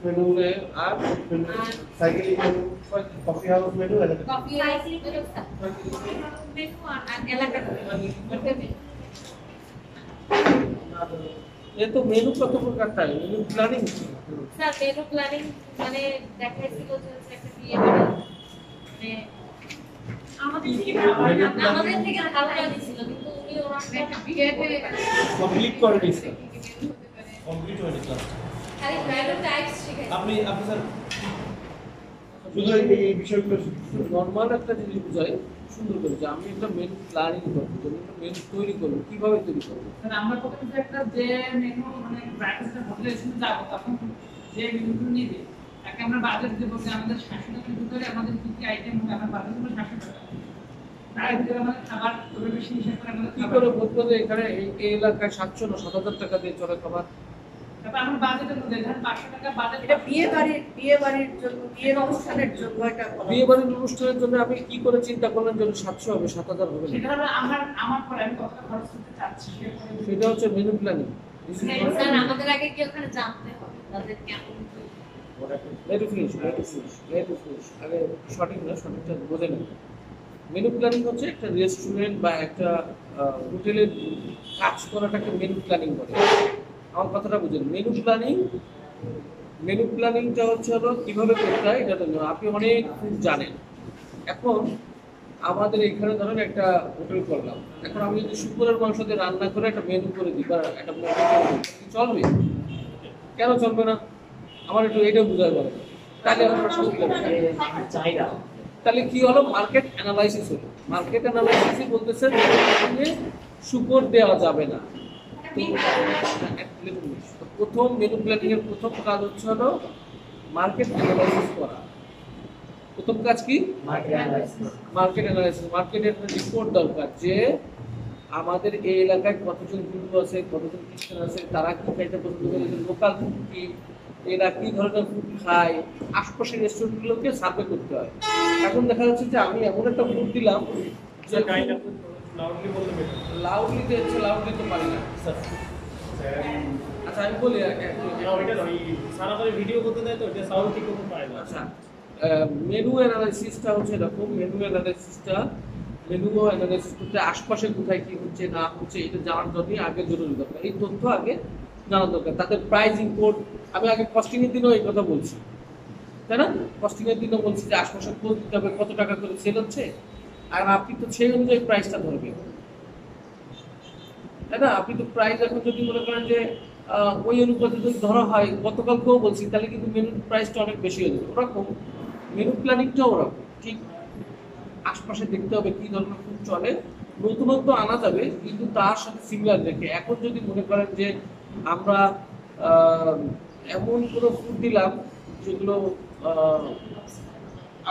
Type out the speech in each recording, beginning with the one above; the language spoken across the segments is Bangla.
মেনু আর cycling menu, coffee house menu, coffee cycling menu আর এলাকার ये तो मेनू कत प्रकारটা menu planning sir menu planning মানে দেখাইছিল যে একটা বিয়ে মানে আমাদের থেকে ধারণা দিছিল কিন্তু উনি ওরা একটা বিয়েতে কমপ্লিট করে দিয়েছে কমপ্লিট হয়ে গেছে খালি মেনু টাইপস শিখাইছে আপনি স্যার শুধু এই বিষয়গুলো নরমাল একটা জিনিস বুঝাই সুন্দর করে যে আমি একটা মেনু প্ল্যানিং করব, আমি একটা মেনু তৈরি করব, কিভাবে তৈরি করব। স্যার আমরা প্রথমে একটা যে মেনু মানে ব্র্যাকেটে হোটেলে এসে যাব তখন যে মেনুগুলো নিবে তাকে আমরা বাজেট দেব যে আমাদের 700 টাকা ভিতরে আমাদের কি কি আইটেম হবে আমরা বাজেট দেব 700 টাকা। তার ভিতরে আমাদের খাবার তবে বেশি হিসাব করে আমাদের কি করে বলবো যে এখানে এই এলাকায় 700 না 7000 টাকা দিয়ে চলে খাবার? তারপর আমরা বাজেটের মধ্যে ধরেন 500 টাকা বাজেট এটা বিয়ে বাড়ির জন্য বিয়ের অনুষ্ঠানের জন্য এটা বিয়ে বাড়ির অনুষ্ঠানের জন্য আপনি কি করে চিন্তা করলেন যে 700 হবে 7000 হবে না? সেটা হলো আমার পরে আমি কতটা খরচ করতে চাচ্ছি সেটা হচ্ছে মেনু প্ল্যানিং। স্যার আমাদের আগে কি ওখানে জানতে হবে তাদের কেমন লেট ফিনিশ আগে সঠিকটা বোঝে না। মেনু প্ল্যানিং হচ্ছে একটা রেস্টুরেন্ট বা একটা হোটেলের কাজ করাটাকে মেনু প্ল্যানিং বলে। আমার কথাটা বুঝেন, মেনু প্ল্যানিংটা হচ্ছে হলো কিভাবে করতে হয় এটা জন্য আপনি অনেক ফুড জানেন। এখন আমাদের এখানে ধরেন একটা হোটেল করলাম, এখন আমি যদি শুক্রের মাংস দিয়ে রান্না করে একটা মেনু করে দিই বা একটা মেনু করে দিই, চলবে? কেন চলবে না? আমার একটু এটা বুঝাই বলে। তাহলে আমরা চাহিদা তাহলে কি হলো? মার্কেট অ্যানালাইসিস হলো। মার্কেট অ্যানালাইসিস বলতেছে শুকর দেওয়া যাবে না। প্রথম মেনু প্ল্যানিং এর প্রথম কাজ হচ্ছে হলো মার্কেট অ্যানালাইসিস করা। প্রথম কাজ কি? Market analysis. মার্কেটের রিপোর্ট দরকার যে আমাদের এই এলাকায় কতজন হিন্দু আছে, কতজন খ্রিস্টান আছে, তারা কি খাইতে পছন্দ করে, লোকাল ফুড কি, এরা কি ধরনের ফুড খায়, আশপাশের রেস্টুরেন্টগুলোকে সার্ভে করতে হয়। এখন দেখা যাচ্ছে যে আমি এমন একটা ফুড দিলাম যে লাউডলি তো পারি না। আচ্ছা আমি বলি আচ্ছা মেনু অ্যানালাইসিসটা হচ্ছে এরকম। মেনু অ্যানালাইসিস করতে আশপাশে কোথায় কি হচ্ছে না হচ্ছে এটা জানার জন্যই আগে জরুরি দরকার। এই তথ্য আগে জানা দরকার। তাদের প্রাইসিং কোড আমি আগে কস্টিং এর দিনও এই কথা বলছি, তাই না? কস্টিং এর দিনও বলছি যে আশপাশে খোঁজ দিতে হবে কত টাকা করে সেল হচ্ছে, আর আপনি তো সেই অনুযায়ী প্রাইসটা ধরবেন, তাই না? আপনি তো প্রাইস এখন যদি মনে করেন যে ওই অনুপাতে যদি ধরা হয়, গতকালকেও বলছি, তাহলে কিন্তু মেনুর প্রাইসটা অনেক বেশি হয়ে যাবে। ওরকম মেনু প্ল্যানিংটাও ওরকম ঠিক আশপাশে দেখতে হবে কি ধরনের ফুড চলে। নতুনত্ব আনা যাবে কিন্তু তার সাথে সিমিলার রেখে। এখন যদি মনে করেন যে আমরা এমন কোনো ফুড দিলাম যেগুলো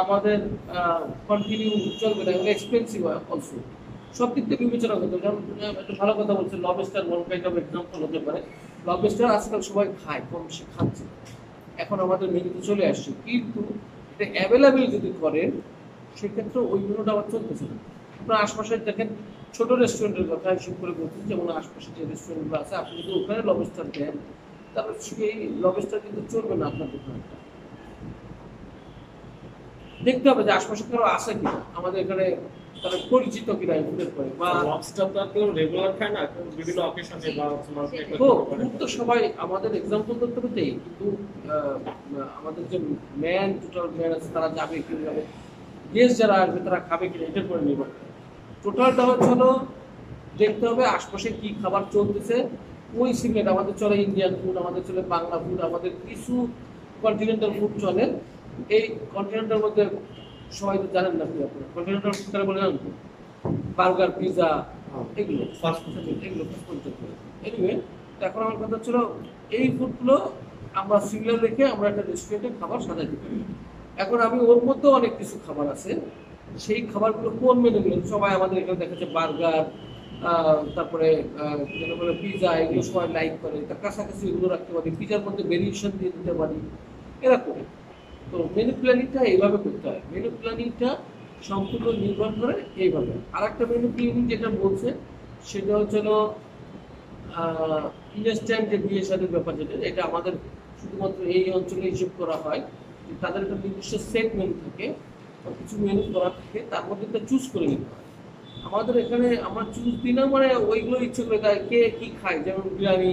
আমাদের কন্টিনিউ চলবে না, এগুলো এক্সপেন্সিভ হয় অলসো, সব দিক থেকে বিবেচনা করতে হবে। যেমন একটা ভালো কথা বলছে, lobster one kind of example হতে পারে। লবস্টার আজকাল সবাই খায়, কম বেশি খাচ্ছে, এখন আমাদের মেনুতে চলে আসছে, কিন্তু এটা অ্যাভেলেবেল যদি করেন সেক্ষেত্রে ওই মেনুটা আবার চলতেছে না। আপনার আশপাশে দেখেন ছোট রেস্টুরেন্টের কথা হিসেব করে বলছি, যেমন আশপাশে যে রেস্টুরেন্টগুলো আছে আপনি যদি ওখানে লবস্টার দেন তাহলে সেই লবস্টার কিন্তু চলবে না আপনার দোকানটা। দেখতে হবে যে আশপাশে কারো আছে কিনা, আমাদের এখানে তারা পরিচিত কিনা ফুডের পরে, বা লবস্টার তো কেউ রেগুলার খায় না, বিভিন্ন অকেশনে বা মার্কেটে তো সবাই আমাদের এক্সাম্পল করতে করতে, কিন্তু আমাদের যে টোটাল ম্যান আছে তারা যাবে কিনা, যাবে গেস্ট যারা আসবে তারা খাবে কিনা, এটার পরে নির্ভর করে। টোটালটা হচ্ছে হলো দেখতে হবে আশপাশে কি খাবার চলতেছে, ওই সিগনেট আমাদের চলে ইন্ডিয়ান ফুড, আমাদের চলে বাংলা ফুড, আমাদের কিছু কন্টিনেন্টাল ফুড চলে। এই কন্টিনেন্টাল মধ্যে সবাই তো জানেন না কি আপনারা কন্টিনেন্টাল ফুড তারা বলে জানেন, বার্গার, পিৎজা, এগুলো ফাস্ট ফুড, এগুলো এনিওয়ে। এখন আমার কথা ছিল এই ফুডগুলো আমরা সিমিলার রেখে আমরা একটা রেস্টুরেন্টে খাবার সাজাতে পারি। এখন আমি ওর মধ্যেও অনেক কিছু খাবার আছে, সেই খাবারগুলো কোন মেনুগুলো সবাই আমাদের এখানে দেখা যাচ্ছে বার্গার, তারপরে পিৎজা, এগুলো সবাই লাইক করে, তার কাছাকাছি এগুলো রাখতে পারি, পিৎজার মধ্যে ভেরিয়েশন দিয়ে দিতে পারি, এরকম। তো মেনু প্ল্যানিংটা এইভাবে করতে হয়। মেনু প্ল্যানিংটা সম্পূর্ণ নির্ভর করে এইভাবে। আর একটা মেনু প্ল্যানিং যেটা বলছে সেটা হচ্ছে ইনস্ট্যান্ট যে বিয়ে শাদীর ব্যাপার, যেটা এটা আমাদের শুধুমাত্র এই অঞ্চলে হিসেব করা হয়, যে তাদের একটা নির্দিষ্ট সেট মেনু থাকে বা কিছু মেনু করা থাকে, তার মধ্যে একটা চুজ করে নিতে হয়। আমাদের এখানে আমরা চুজ দিই না, মানে ওইগুলো ইচ্ছে করে দেয় কে কি খায়। যেমন বিরিয়ানি,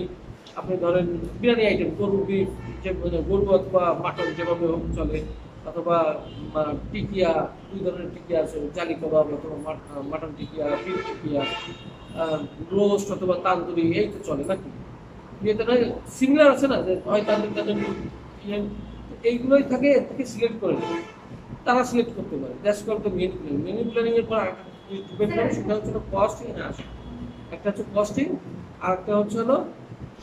আপনি ধরেন বিরিয়ানি আইটেম গরু বিফ, যে গরু অথবা মাটন যেভাবে হোক চলে, অথবা টিকিয়া, 2 ধরনের টিকিয়া আছে, জালি কাবাব অথবা মাটন টিকিয়া, বিফ টিকিয়া, রোস্ট অথবা তান্দুরি, এই তো চলে নাকি? বিয়েতে নয় সিমিলার আছে না, যে হয় তাদের তাদের এইগুলোই থাকে, এর থেকে সিলেক্ট করে নেয়। তারা সিলেক্ট করতে পারে। That's called the menu planning. Menu planning এর পর ডিপেন্ড করে, সেটা হচ্ছে কস্টিং। একটা হচ্ছে কস্টিং, আর একটা হচ্ছে হলো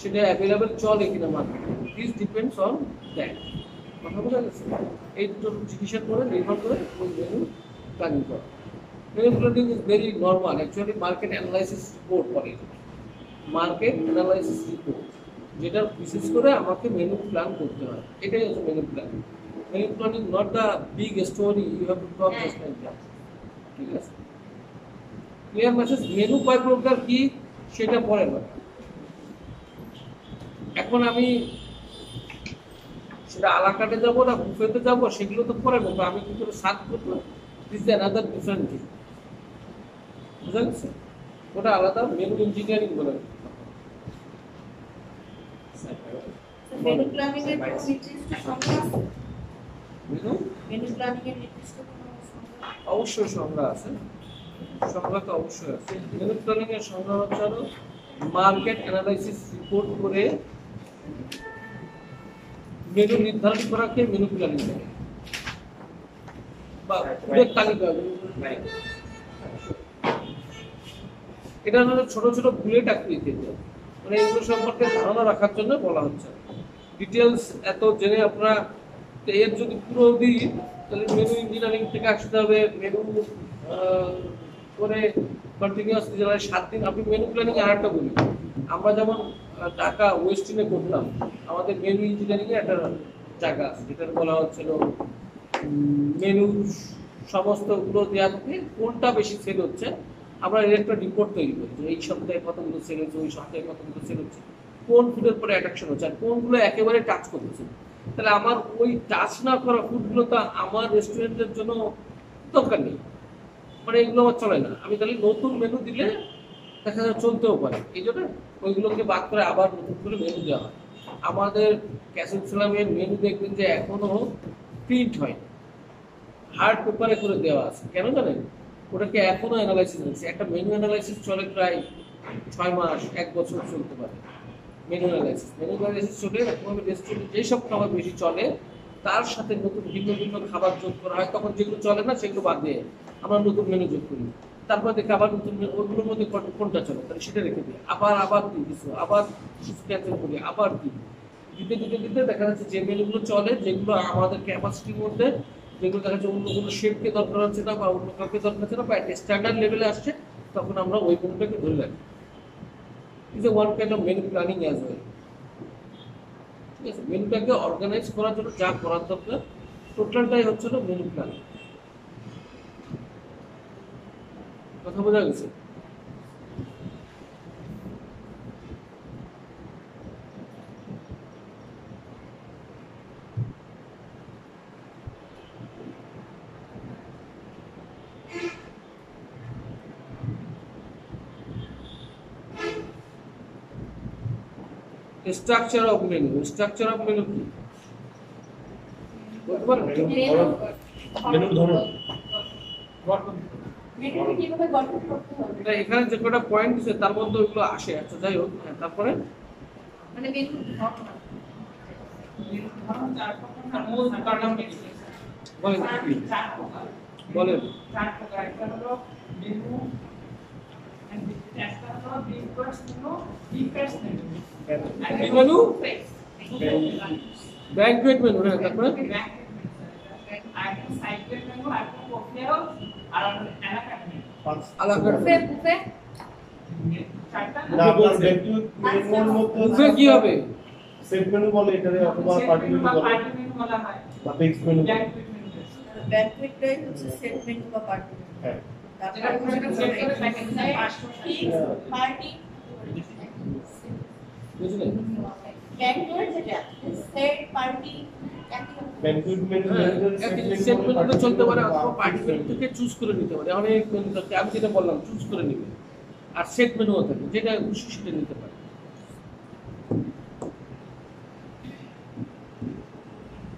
সেটা অ্যাভেলেবেল চলে কিনা মার্কেটে। This depends on that. কথা বোঝা গেছে? এই দুটো জিনিসের উপরে নির্ভর করে ওই মেনু প্ল্যানিং করা। Menu planning is very normal. Actually market analysis report করে, মার্কেট অ্যানালাইসিস রিপোর্ট, যেটা বিশেষ করে আমাকে মেনু প্ল্যান করতে হয়। এটাই হচ্ছে menu planning. Menu planning not the big story you have to talk just like that. ঠিক আছে? Clear message? মেনু কয় প্রকার কি সেটা পরে না। এখন আমি সেটা আলাকাটে যাবো না বুফেতে যাবো, সেগুলো তো পরে বলবো। আমি কি করে সার্চ করবো, this is another different thing. বুঝা গেছে? ওটা আলাদা মেনু ইঞ্জিনিয়ারিং বলে। মেনু প্ল্যানিং এর কোনো নির্দিষ্ট সংজ্ঞা আছে? মেনু মেনু প্ল্যানিং এর নির্দিষ্ট কোনো সংজ্ঞা? অবশ্যই সংজ্ঞা আছে, সংজ্ঞা তো অবশ্যই আছে। মেনু প্ল্যানিং এর সংজ্ঞা হচ্ছে হলো মার্কেট অ্যানালাইসিস রিপোর্ট করে মেনু নির্ধারণ করাকে মেনু প্ল্যানিং বলে, বা ফুডের তালিকা। এটা হলো ছোট ছোট বুলেট আকৃতিতে, মানে এগুলো সম্পর্কে ধারণা রাখার জন্য বলা হচ্ছে। ডিটেলস এত জেনে আপনারা, এর যদি পুরো দিই তাহলে মেনু ইঞ্জিনিয়ারিং থেকে আসতে হবে। মেনু করে কন্টিনিউয়াস 7 দিন। আপনি মেনু প্ল্যানিং আর একটা বলি, আমরা যেমন ঢাকা ওয়েস্টিনে করতাম, আমাদের মেনু ইঞ্জিনিয়ারিং এর একটা জায়গা আছে, যেটা বলা হচ্ছিল মেনু সমস্তগুলো দেওয়া থাকে, কোনটা বেশি সেল হচ্ছে আমরা এর একটা রিপোর্ট তৈরি করি, যে এই সপ্তাহে কতগুলো সেল হচ্ছে, ওই সপ্তাহে কতগুলো সেল হচ্ছে, কোন ফুডের পরে অ্যাট্রাকশন হচ্ছে, আর কোনগুলো একেবারে টাচ করতেছে। তাহলে আমার ওই টাচ না করা ফুডগুলো তো আমার রেস্টুরেন্টের জন্য দরকার নেই, মানে এগুলো আমার চলে না। আমি তাহলে নতুন মেনু দিলে দেখা যায় চলতেও পারে, এই জন্য ওইগুলোকে বাদ করে আবার নতুন করে মেনু দেওয়া হয়। আমাদের ক্যাসেল সালামের মেনু দেখবেন যে এখনো প্রিন্ট হয়, হার্ড পেপারে করে দেওয়া আছে। কেন জানেন? ওটাকে এখনো অ্যানালাইসিস হচ্ছে। একটা মেনু অ্যানালাইসিস চলে প্রায় 6 মাস 1 বছর চলতে পারে। মেনু অ্যানালাইসিস চলে এরকমভাবে রেস্টুরেন্টে যেসব খাবার বেশি চলে তার সাথে নতুন ভিন্ন ভিন্ন খাবার যোগ করা হয়। তখন যেগুলো চলে না সেগুলো বাদ দিয়ে আমরা নতুন মেনু যোগ করি। তারপর দেখি আবার নতুন ওগুলোর মধ্যে কোনটা চলে, তাহলে সেটা রেখে দিই, আবার দিই কিছু, আবার ক্যান্সেল করি, আবার দিতে দেখা যাচ্ছে যে মেনুগুলো চলে, যেগুলো আমাদের ক্যাপাসিটির মধ্যে, যেগুলো দেখা যাচ্ছে অন্য কোনো শেফকে দরকার হচ্ছে না বা অন্য কাউকে দরকার হচ্ছে না বা একটা স্ট্যান্ডার্ড লেভেলে আসছে, তখন আমরা ওই মেনুটাকে ধরে রাখি। Is a one kind of menu planning as well. ঠিক আছে? মেনুটাকে অর্গানাইজ করার জন্য যা করার দরকার টোটালটাই হচ্ছে মেনু প্ল্যানিং। কথা বোঝা গেছে? স্ট্রাকচার অফ মেনু কি বলতে পারেন? মেনু ধরন। মেনুটা কিভাবে গঠন করতে হবে? এটা এখানে যে কটা পয়েন্ট আছে তার মধ্যে ওইগুলো আসে। আচ্ছা যাই হোক, তারপরে মানে মেনু ধরুন 4 প্রকার না, মূল কারণ বলেন কি? 4 প্রকার। বলেন। 4 প্রকার। একটা হলো মেনু, একটা হলো ব্রেকফাস্ট মেনু, ব্রেকফাস্ট মেনু, কি মেনু? Banquet menu. হ্যাঁ, তারপরে একটা সাইকেল মেনু, একটা কফি হাউস, আর এলাকা মেনু। আলাদা বুফে চারটা না, আপনার ব্যক্তিগত মেনুর মধ্যে বুফে কি হবে? সেট মেনু বলে এটারে, অথবা পার্টি মেনু বলে, পার্টি মেনু বলা হয়, বা ফিক্সড মেনু বলে। Banquet menu. ব্যাংকুয়েটটাই হচ্ছে সেট মেনু বা পার্টি মেনু। হ্যাঁ। যেটা পুরোটা সেট করে প্যাকেজ দেয় 500 পার্টি বুঝলেন? ব্যাংকের যেটা সেট পার্টি ব্যাংকুয়েট সেট মেনুতে চলতে পারে অথবা পার্টি মেনু থেকে চুজ করে নিতে পারে। অনেক মেনু থাকে, আমি যেটা বললাম চুজ করে নিবে। আর সেট মেনুও থাকে, যেটা খুশি সেটা নিতে পারে।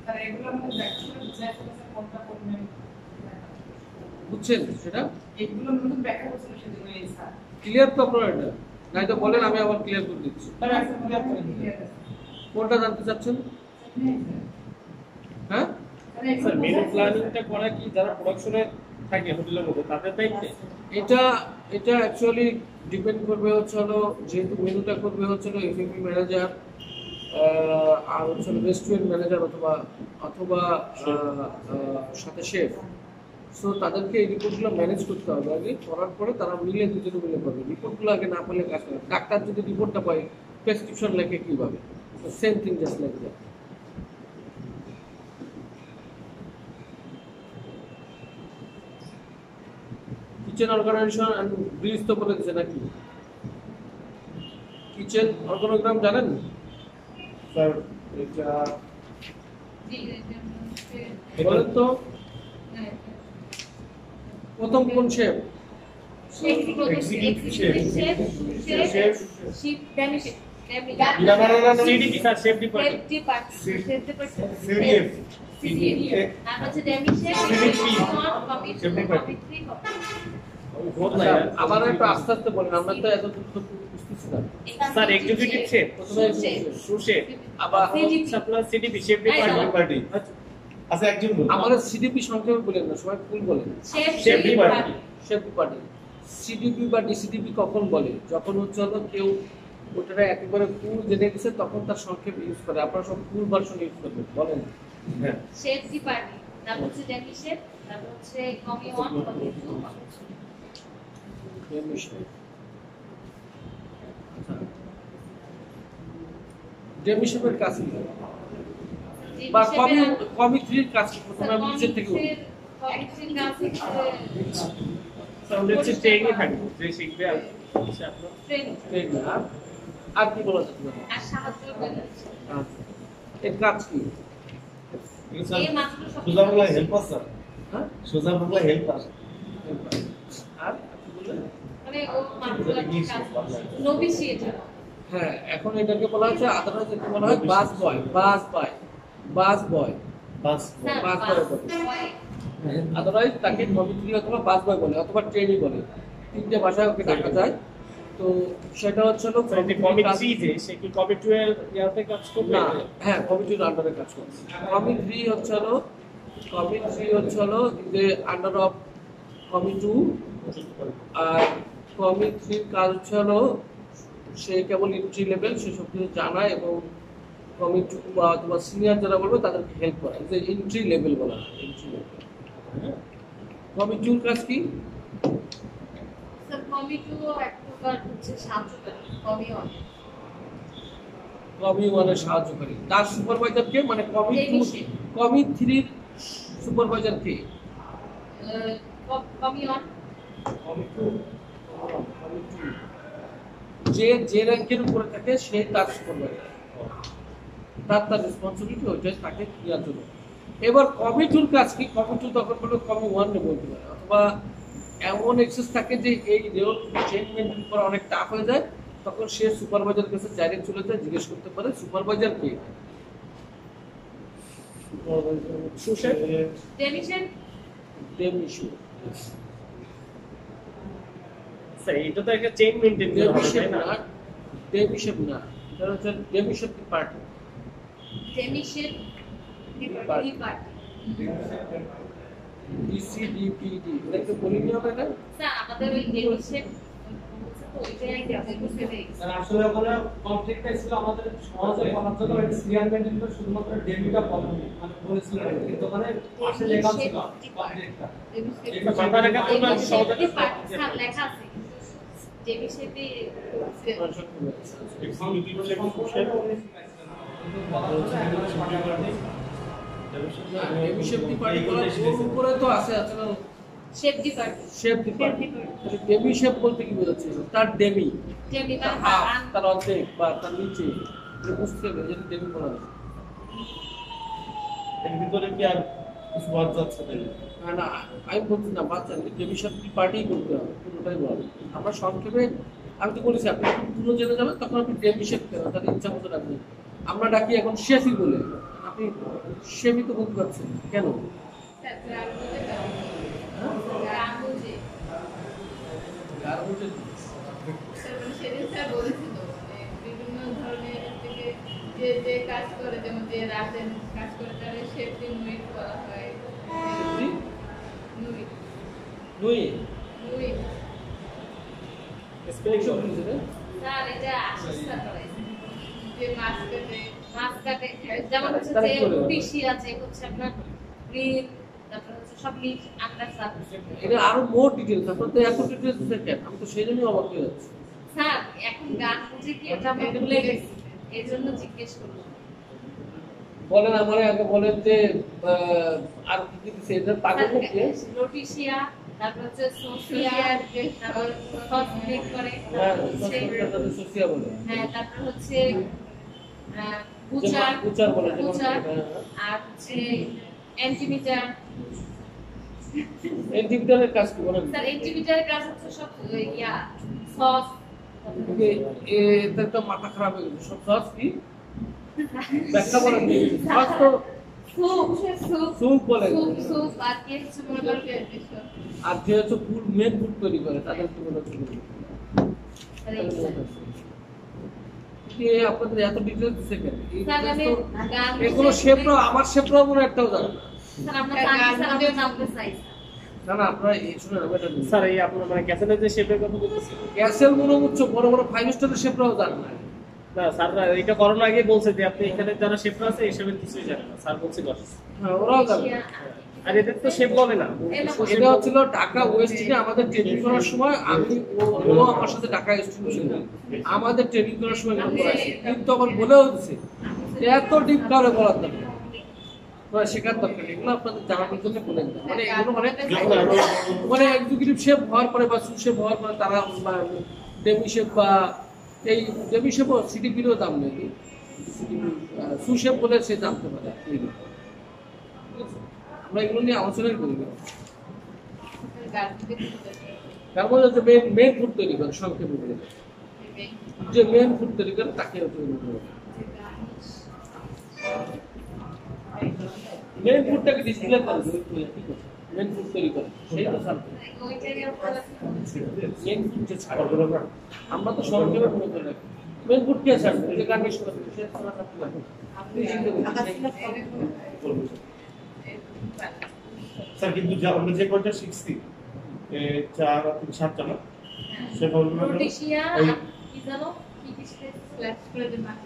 স্যার এগুলোর মধ্যে ব্যাখ্যা বুঝাইতে কোনটা করবেন বুঝছেন সেটা? এগুলোর মধ্যে ব্যাখ্যা করতে সেজন্য এই স্যার ক্লিয়ার তো আপনারা এটা? নাই তো বলেন, আমি আবার ক্লিয়ার করে দিচ্ছি। স্যার একটা ক্লিয়ার করে দিন কোনটা জানতে চাচ্ছেন? হ্যাঁ, স্যার মেনু প্ল্যানিংটা করা কি যারা প্রোডাকশনে থাকে হোটেলের মধ্যে তাদের দায়িত্বে? এটা এটা অ্যাকচুয়ালি ডিপেন্ড করবে হচ্ছে হলো, যেহেতু মেনুটা করবে হচ্ছে হলো এফএমপি ম্যানেজার আর হচ্ছে হলো রেস্টুরেন্ট ম্যানেজার অথবা অথবা সাথে শেফ। সো তাদেরকে এই রিপোর্টগুলো ম্যানেজ করতে হবে। আগে করার পরে তারা মিলে দুজনে মিলে করবে। রিপোর্টগুলো আগে না পেলে কাজ করে। ডাক্তার যদি রিপোর্টটা পায়, প্রেসক্রিপশন লেখে কীভাবে? Same thing just like that. Kitchen organization and bridge তো বলে দিচ্ছে নাকি? কিচেন অর্গানোগ্রাম জানেন? স্যার এটা বলেন তো প্রথম কোন chef? CDP sir safe department আবার একটু আস্তে আস্তে বলেন, আমরা তো এত বুঝতেছি না। স্যার এক্সিকিউটিভ শেফ সুশেফ আবার আপনার সিডিপি শেফ ডিপার্টমেন্ট আচ্ছা একজন বলুন আমাদের সিডিপি সংক্ষেপে বলেন না, সবাই ফুল বলেন। Chef department chef department. CDP বা ডিসিডিপি কখন বলে? যখন হচ্ছে হলো কেউ ওটা একেবারে ফুল জেনে গেছে তখন তার সংক্ষেপ ইউজ করে। আপনারা সব ফুল ভার্সন ইউজ করবেন, বলেন। হ্যাঁ শেফ ডিপার্টমেন্ট, তারপর হচ্ছে ডেমি শেফ, তারপর হচ্ছে কমি 1 কমি 2 ডেমি শেফ। আচ্ছা, ডেমি শেফের কাজ কি? বা কমি কমি 3 এর কাজ কি? প্রথমে আমি নিচের থেকে বলি। স্যার ওদের হচ্ছে ট্রেনিং থাকবে যে শিখবে আর হচ্ছে আপনার ঠিক না? আর কি বলা যেতে পারে? আর সাহায্য করে আচ্ছা, এর কাজ কি? এই মাত্র সব সোজা বাংলা হেল্পার স্যার, হ্যাঁ, সোজা বাংলা হেল্পার। আর কি বললেন? মানে ও মাত্র নবিশি এটা হ্যাঁ, এখন এটাকে বলা হচ্ছে আদারওয়াইজ এটাকে বলা হয় বাস বয়। বাস বয়, বাস বয়, বাস স্যার বাস বাস বয় বলে। আদারওয়াইজ তাকে কমিটি অথবা বাস বয় বলে অথবা ট্রেনি বলে। তিনটে ভাষায় ওকে ডাকা যায়। তো সেটা হচ্ছে হলো কমি 3 যে সে কি কমি 2 এর ইয়াতে কাজ করবে না, হ্যাঁ কমিটির আন্ডারে কাজ করে। কমি 3 হচ্ছে হলো যে আন্ডার অফ কমি 2। আর কমি 3 কাজ হচ্ছে হলো সে কেবল এন্ট্রি লেভেল, সে সব কিছু জানায় এবং কমি 2 বা অথবা সিনিয়র যারা বলবে তাদেরকে হেল্প করে। যে এন্ট্রি লেভেল বলা হয়, এন্ট্রি লেভেল। কমি 2 কাজ কি? স্যার কমি 2 এক প্রকার হচ্ছে সাহায্য করে কমি 1 কমি 1 এর সাহায্যকারী। তার সুপারভাইজার কে? মানে কমি 2 কমি 3 এর সুপারভাইজার কে? কমি 1 কমি 2 যে র্যাঙ্কের উপরে থাকে সে তার সুপারভাইজার, তার রেসপন্সিবিলিটি ওইটাই তাকে দেওয়ার জন্য। এবার কমি 2 কাজ কি? কমি 2 তখন বলে কমি 1 এ বলতে পারে, অথবা এমন এক্সেস থাকে যে এই চেইন মেনটেন করা অনেক টাফ হয়ে যায়, তখন সে সুপারভাইজার কাছে ডাইরেক্ট চলে যায়, জিজ্ঞেস করতে পারে সুপারভাইজার কে? সুশেফ ডেমিশন ডেমিশু। স্যার এটা তো একটা চেইন মেইনটেইন করা হবে ডেমিশেপ তাই না? না, ডেমিশেপ না, এটা হচ্ছে ডেমিশেপ ডিপার্টমেন্ট। ডেমিশন ডিপার্টমেন্ট ডিসিডিপিডি এটাকে বলিনি হবে না? স্যার আমাদের ওই ডেমিশন ওইটাই বুঝতে পেরেছি স্যার আসলে ওখানে কমপ্লিটটা ছিল আমাদের সহজে করার জন্য ওই সিরিয়াল মেনটেনটা শুধুমাত্র ডেবিটা মানে বলেছিল, কিন্তু ওখানে পাশে লেখা ছিল কমপ্লিটটা। এটা মাথা রাখা তো না সহজে স্যার লেখা আছে ডেমিশনে এক্সিকিউটিভ শেফ সুশেফ ডেমিশেপ ডিপার্টমেন্ট উপরে তো আছে আছে না, শেফ ডিপার্টমেন্ট শেপ ডিপার্টমেন্ট। ডেমিশেপ বলতে কি বোঝাচ্ছে? তার ডেমি, ডেমি তার হাফ, তার অর্ধেক বা তার নিচে এটা বুঝতে হবে যেটা ডেমি বলা হয়েছে। এর ভিতরে কি আর কিছু বাদ যাচ্ছে না? না আমি বলছি না বাচ্চা ডেমির সাথে পার্টি করতে হবে পুরোটাই বলা। আমরা সংক্ষেপে আমি তো বলেছি আপনি যখন পুরো জেনে যাবেন তখন আপনি ডেমি শেফ কেন তাহলে ইচ্ছা মতো রাখবেন। আমরা ডাকি এখন শেফই বলে, আপনি শেফই তো বলতে পারছেন কেন? আর বলছেন সেদিন স্যার বলেছিল বিভিন্ন ধরনের থেকে যে যে কাজ করে, যেমন যে রাতের কাজ করে তাহলে সেফটি নুইট বলা হয়। নুইট দুই নুইট স্পেলিং সব বলেছে রে। স্যার এটা আশিস করে যে মাছ কাটে মাছ কাটে, যেমন হচ্ছে তারা যে কি করে? পিসি আছে হচ্ছে আপনার গ্রিন, তারপর হচ্ছে সব মিক্স আন্ডার স্যার। এটা আরো মোর ডিটেইলস, আপনার তো এত ডিটেইলস দেখেন আমি তো সেই জন্যই অবাক হয়ে যাচ্ছি। স্যার এখন গান বুঝে কি এটা আমরা ভুলে গেছি, এই জন্য জিজ্ঞেস করলাম। বলেন আমার আগে বলেন যে আর কি কি দিছে এটা পাগল করছে। লোটিশিয়া, তারপর হচ্ছে সোফিয়া, তারপর সস ব্রেক করে, হ্যাঁ সেই- তাদের সোসিয়া বলে, হ্যাঁ তারপর হচ্ছে বুচার, বুচার বলে যেমন বুচার, আর হচ্ছে অ্যান্টিমিটার। এন্টিভিটারের কাজ কি বলেন? স্যার অ্যান্টিমিটারের কাজ হচ্ছে সব ইয়া সস। এটা তো মাথা খারাপ হয়ে গেছে সব সস কি ব্যাখ্যা বলেন সস তো স্যুপ, স্যুপ, স্যুপ বলে, স্যুপ, স্যুপ, আর কি হচ্ছে মনে করেন আর যে হচ্ছে ফুড মেন ফুড তৈরি করে তাদের কি বলে আপনাদের এত ডিটেইলস দিছে কেন? স্যার আমি গান এগুলো শেফরাও আমার শেফরাও মনে একটাও জানে না। স্যার আমরা জানি, স্যার আমরা জানতে চাই। না না আপনারা এই শুনেন আমি এটা স্যার এই আপনার মানে ক্যাসেলের যে শেপের কথা বলতেছেন, ক্যাসেল মনে হচ্ছে বড় বড় 5 স্টারের শেফরাও জানে না। না স্যার এটা করার আগে বলছে যে আপনি এখানে যারা শেফরা আছে এই শেপের কিছুই জানেন না, স্যার বলছে কথা। হ্যাঁ ওরাও জানে না। আর এদের তো শেপ বলে না, এটা হচ্ছিল ঢাকা ওয়েস্টে আমাদের ট্রেনিং করার সময় আমি ও আমার সাথে ঢাকা স্টুডেন্ট ছিল, আমাদের ট্রেনিং করার সময় এগুলো করাইছে, কিন্তু তখন বলেও দিছে এত ডিপ কারে বলার দরকার শেখার দরকার নেই, এগুলো আপনাদের জানার জন্য বলেন না। মানে এগুলো মানে এক্সিকিউটিভ শেফ হওয়ার পরে বা সুশেফ হওয়ার পরে তারা ডেমি শেফ বা এই ডেমি শেফ সিটিপিরও দাম নেই, সুশেফ বলে সে জানতে পারে। আমরা এগুলো নিয়ে আলোচনাই করি না, তার মধ্যে হচ্ছে মেন ফুড তৈরি করে সংক্ষেপে বলে যে মেন ফুড তৈরি করে তাকে মেন ফুডটাকে ডিসপ্লে করে মেন ফুড তৈরি করে সেই তো মেন ফুড যে ছাড়া আমরা তো সংক্ষেপে মনে করে রাখি মেন ফুড কে ছাড়বে যে গার্নিশ করে সে ছাড়া থাকতে পারে। স্যার কিন্তু আমরা যে কয়টা শিখছি 4 3 7 টা না সেটা হলো লোটিশিয়া, কি জানো কি কি ফ্ল্যাশ করে দেন মাছ।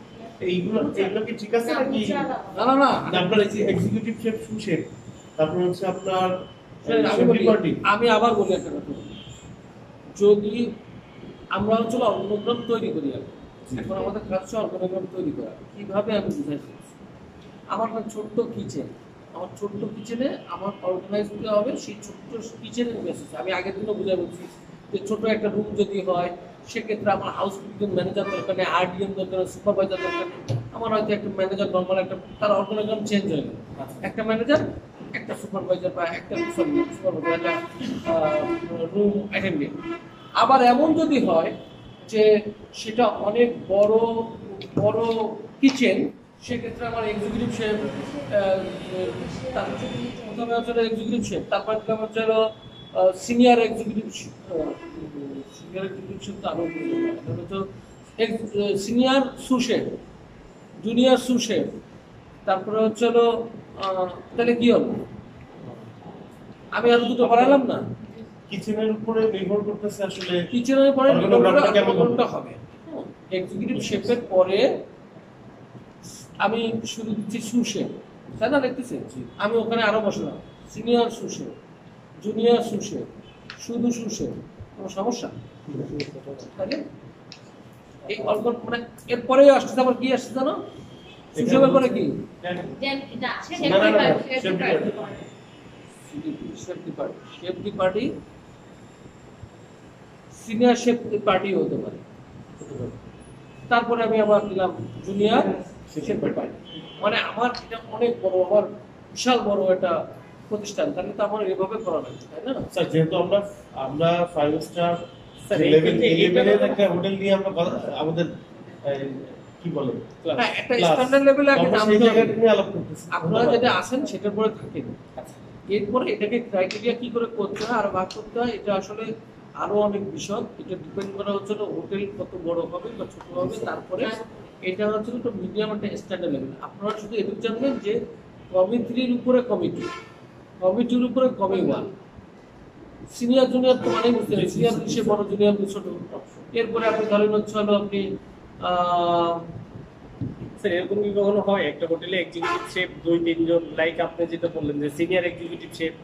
এইগুলো কি ঠিক আছে নাকি? না না না আপনার এই যে এক্সিকিউটিভ শেফ সুশেফ, তারপর হচ্ছে আপনার আমি বলি, আমি আবার বলি একটা কথা, যদি আমরা হচ্ছে অর্গানোগ্রাম তৈরি করি এখন আমাদের কাজ হচ্ছে অর্গানোগ্রাম তৈরি করা, কিভাবে আমি বুঝাইছি আমার একটা ছোট্ট কিচেন, আমার ছোট্ট কিচেনে আমার অর্গানাইজ করতে হবে, সেই ছোট্ট কিচেনের বেসিস আমি আগের দিনও বুঝাই বলছি যে ছোট একটা রুম যদি হয় সেক্ষেত্রে আমার হাউস কিপিং ম্যানেজার দরকার নেই, আরডিএম দরকার নেই, সুপারভাইজার দরকার নেই, আমার হয়তো একটা ম্যানেজার নর্মাল একটা তার অর্গানোগ্রাম চেঞ্জ হয়ে গেল, একটা ম্যানেজার একটা সুপারভাইজার বা একটা সুপারভাইজার একটা রুম অ্যাটেন্ডেন্ট। আবার এমন যদি হয় যে সেটা অনেক বড় বড় কিচেন সেক্ষেত্রে আমার এক্সিকিউটিভ শেফ তার প্রথমে হচ্ছে এক্সিকিউটিভ শেফ, তারপর হচ্ছে সিনিয়র এক্সিকিউটিভ শেফ তো আরো সিনিয়র সুশেফ, জুনিয়র সুশেফ, তারপরে হচ্ছে তাহলে কি হলো আমি আর দুটো বাড়ালাম না, কিচেনের উপরে নির্ভর করতেছে আসলে কিচেনের পরে অর্গানোগ্রামটা কেমন কোনটা হবে। এক্সিকিউটিভ শেফের পরে আমি শুরু দিচ্ছি সুশেফ, তাই না দেখতেছি আমি ওখানে আরো বসলাম সিনিয়র সুশেফ, জুনিয়র সুশেফ, শুধু সুশেফ, কোনো সমস্যা তাহলে এই অল্প মানে এরপরে আসছে আবার কি আসছে জানো সুশেফের পরে কি শেফ দি পার্টি সিনিয়র শেফ পার্টি হতে পারে, তারপরে আমি আবার দিলাম জুনিয়র শেফের পাই। মানে আমার এটা অনেক বড়, আমার বিশাল বড় একটা প্রতিষ্ঠান, তাহলে তো আমার এভাবে করা লাগবে, তাই না? স্যার যেহেতু আমরা 5 স্টার স্যার, লেভেল এই- এই লেভেলের একটা হোটেল নিয়ে আমরা আমাদের কি বলে হ্যাঁ, একটা স্ট্যান্ডার্ড লেভেলে আগে আমরা নামতে সেই হবে। জায়গাটা নিয়ে আলাপ করতেছি। আপনারা যেটা আসেন সেটার পরে থাকেন, এরপরে এটাকে ক্রাইটেরিয়া কি করে করতে হয় আর ভাগ করতে হয়, এটা আসলে আরো অনেক বিষয়। এটা ডিপেন্ড করা হচ্ছে হোটেল কত বড় হবে বা ছোট হবে, তারপরে এটা হচ্ছে একটা মিডিয়াম একটা স্ট্যান্ডার্ড লেভেল। আপনারা শুধু এটুকু জানবেন যে কমিটির উপরে কমিটি, কমিটির উপরে কমি ওয়ান, সিনিয়র জুনিয়র তো মানে বুঝতে হবে, সিনিয়র সে বড়, জুনিয়র ছোট। এরপরে আপনি ধরেন হচ্ছে হলো আপনি স্যার এরকম কি কখনো হয় একটা হোটেলে এক্সিকিউটিভ শেফ 2-3 জন, লাইক আপনি যেটা বললেন যে সিনিয়র এক্সিকিউটিভ শেফ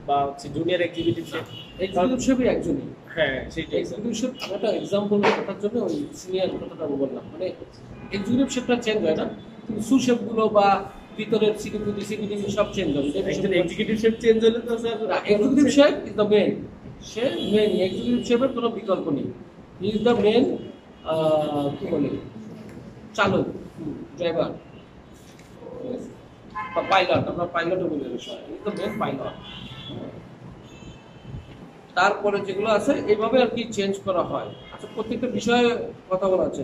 বা হচ্ছে জুনিয়র এক্সিকিউটিভ শেফ? এক্সিকিউটিভ শেফই একজনই। হ্যাঁ সেটাই স্যার। এক্সিকিউটিভ শেফ আমি একটা এক্সাম্পল দেখার জন্য ওই সিনিয়র কথাটা আমি বললাম। মানে এক্সিকিউটিভ শেফটা চেঞ্জ হয় না, কিন্তু সু শেফগুলো বা ভিতরের সিকিউরিটি ডিসিপ্লিন সব চেঞ্জ হবে। একজন এক্সিকিউটিভ শেফ চেঞ্জ হলে তো sir executive chef is the main, সে মেন, এক্সিকিউটিভ শেফের কোনো বিকল্প নেই। হি ইজ দ্য মেন কি বলে চালক, ড্রাইভার বা পাইলট, আমরা পাইলটও বলি বিষয়, he is the main pilot. তারপরে যেগুলো আছে এইভাবে আর কি চেঞ্জ করা হয়। আচ্ছা, প্রত্যেকটা বিষয়ে কথা বলা আছে।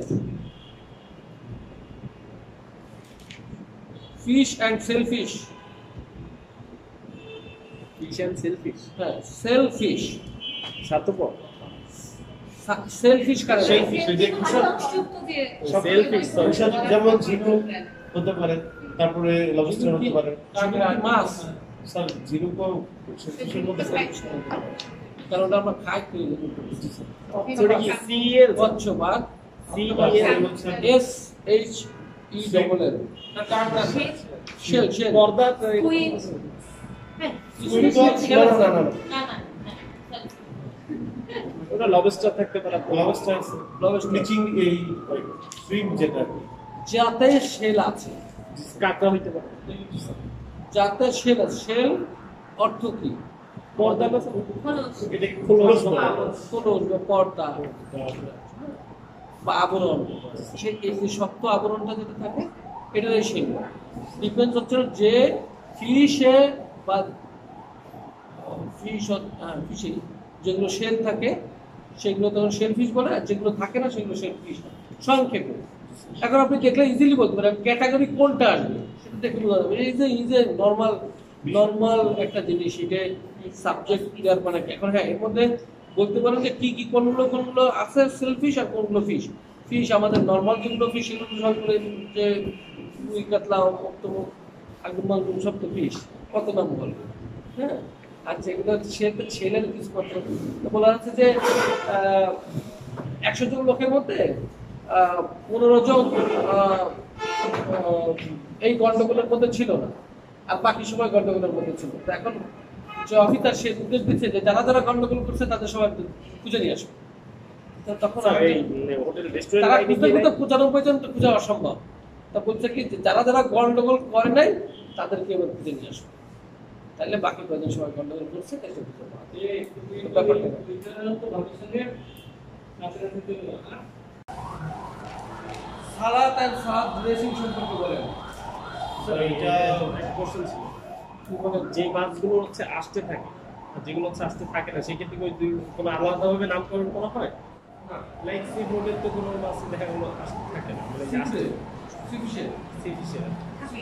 Fish and shellfish. Fish and shellfish, হ্যাঁ, সেলফিশ, স্বার্থপর। সেলফিশ কারে? Shellfish, ওই যে যুক্ত দিয়ে সেলফিশ যেমন ঝিনুক হতে পারে, তারপরে লবস্টার হতে পারে। মাছ, স্যার ঝিনুকও সেলফিশের মধ্যে পড়ে। কারণ ওটা আমরা খাই কি ওটা কি সিএল স্বচ্ছবাদ, S H E double L, shell shell পর্দা কুইন। না না না, না না ওটা লবস্টার থাকতে পারে। লবস্টার ব্লিচিং এই শ্রিম্প যেটা যাতে শেল আছে, কাঁকড়া হইতে পারে। যাতে শেল আছে। শেল অর্থ কি? পর্দা না খোলস। এটা কি খোলস বলে? খোলস বা পর্দা বা আবরণ, সে এই যে শক্ত আবরণটা যেটা থাকে এটাই শেল। ডিফারেন্স হচ্ছে যে ফিশে বা ফিশে যেগুলো শেল থাকে সেগুলো তখন শেল ফিশ বলে, আর যেগুলো থাকে না সেগুলো শেল ফিশ সংক্ষেপে। এখন আপনি দেখলে ইজিলি বলতে পারেন ক্যাটাগরি কোনটা আসবে, সেটা দেখে বোঝা যাবে। এই যে নর্মাল একটা জিনিস, এটা সাবজেক্ট ক্লিয়ার মানে এখন। হ্যাঁ, এর মধ্যে বলতে পারেন যে কি কি কোনগুলো আছে সেলফিশ আর কোনগুলো ফিশ। ফিশ আমাদের নর্মাল যেগুলো ফিশ সেগুলো সব করে যে রুই কাতলা মুক্তমুখ আগুন মাগুন সব তো ফিশ, কত নাম বলবে। হ্যাঁ, আর যেগুলো ছেলের কিছু মাত্র বলা যাচ্ছে যে 100 জন লোকের মধ্যে 15 জন এই গন্ডগোলের মধ্যে ছিল না, আর বাকি সময় গন্ডগোলের মধ্যে ছিল। তো এখন যে অফিসার সে নির্দেশ দিচ্ছে যে যারা যারা গন্ডগোল করছে তাদের সবাই খুঁজে নিয়ে আসবে। তো তখন এই হোটেল রেস্টুরেন্ট তারা লাইনে খুঁজতে গিয়ে খুঁজতে 95 জন তো খোঁজা অসম্ভব। তা বলছে কি যে যারা যারা গন্ডগোল করে নাই তাদেরকে এবার খুঁজে নিয়ে আসবে, তাহলে বাকি কয়েকজন সবাই গন্ডগোল করছে তাইলে খুঁজে পাওয়া যাবে। ব্যাপারটা সালাত এন্ড সালাত ড্রেসিং সম্পর্কে বলেন। স্যার এটা কোশ্চেন ছিল যে মাছগুলো হচ্ছে আসতে থাকে আর যেগুলো হচ্ছে আসতে থাকে না, সেক্ষেত্রে ওই দুই কোনো আলাদাভাবে নামকরণ করা হয়? লাইক সি ফুডের তো কোনো মাছ দেখা গেলো আসতে থাকে না, মানে যে আসতে সিফিশের সি ফিশের।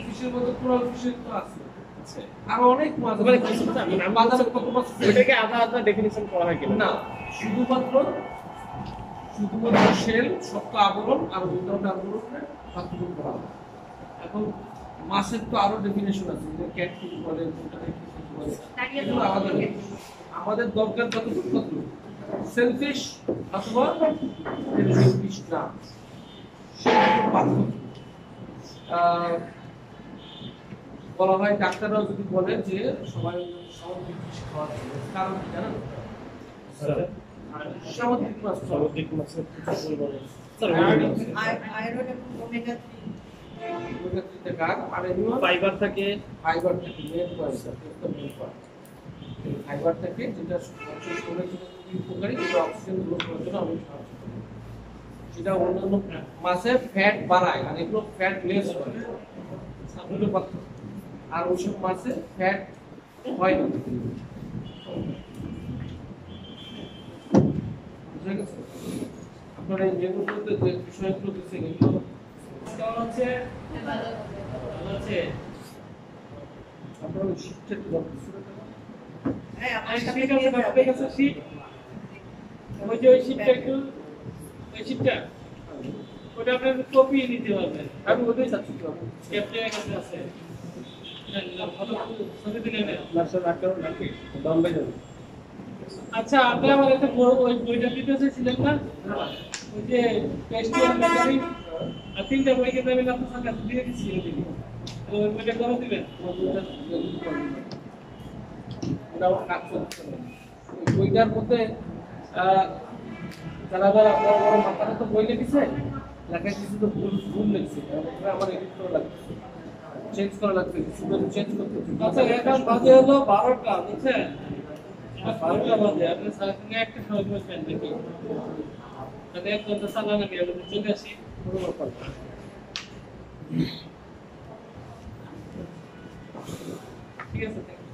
ফিশের মধ্যে কোরাল ফিশের তো আছে, আচ্ছা, আরো অনেক মাছ মানে কিছুটা মানে আমি বাজারে কত মাছ আছে? ওইটাকে আলাদা ডেফিনিশন করা হয় কিনা? না, শুধুমাত্র শেল, শক্ত আবরণ আর ভিতরটা আবরণে পার্থক্য করা হয়। এখন মাছের তো আরো ডেফিনেশন আছে, যে ক্যাটফিশ বলে, বলে, এগুলো আলাদা নেই। আমাদের দরকার যতটুকু ততটুকু সেলফিশ অথবা সেলফিশ না, সেটা পার্থক্য। বলা হয় ডাক্তাররাও যদি বলে যে সবাই সামুদ্রিক মাছ খাওয়া যাবে, কারণ কি জানেন? সামুদ্রিক মাছ খাওয়া সামুদ্রিক মাছের পরিমাণে স্যার আয়রন এবং ওমেগা 3 ফাইবার থাকে, ফাইবার থাকে, মেন পয়েন্ট, ফাইবার থাকে যেটা শরীরের জন্য খুবই উপকারী, যেটা অক্সিজেন গ্রহণ করার জন্য অনেক সাহায্য করে। এটা অন্যান্য মাছের ফ্যাট বাড়ায় আর এগুলো ফ্যাট লেস করে দুটো পার্থক্য। আর ওইসব মাছে ফ্যাট হয় না। বুঝা গেছে? আপনারা এই মেনুগুলোতে যে বিষয়গুলো দিচ্ছেন এগুলো কেমন হচ্ছে? ভালো ভালো আছে? আপনারা ওই শিফটের হ্যাঁ, আমার আর সাথে শীত নিয়ে আছে, যাবে। আপনাদের কাছে শীত? ওই যে ওই শীতটা একটু, ওই শীতটা, ওটা আপনার কপিয়ে নিতে হবে। আমি ওটাই চাচ্ছি তো ক্যাপ্টেনের কাছে আছে। ছবি তুলে নেন। আচ্ছা, আপনি আমার একটা বড় ওই বইটা দিতে চাইছিলেন না? ওই যে টেক্সচুয়াল মেকানিক আর 3টা বই কিন্তু আমি আপনার কাছে দিয়ে দিচ্ছি ওই বইটা করে দিবেন। বইটার মধ্যে যারা যারা বড় বড় মাথাটা তো বই লিখেছে লেখা কিছু তো ভুল ভুল লিখছে আমার এডিট করা লাগছে চেঞ্জ করা লাগছে শুধু চেঞ্জ করতে আচ্ছা, এখন বাজে হলো 12টা, বুঝছেন? 12টা বাজে, আপনি স্যারের সঙ্গে একটা সময় বসবেন নাকি? তাহলে 1 ঘন্টা চালান, আমি চলে আসি। কোনো ব্যাপার না। ঠিক আছে, thank you.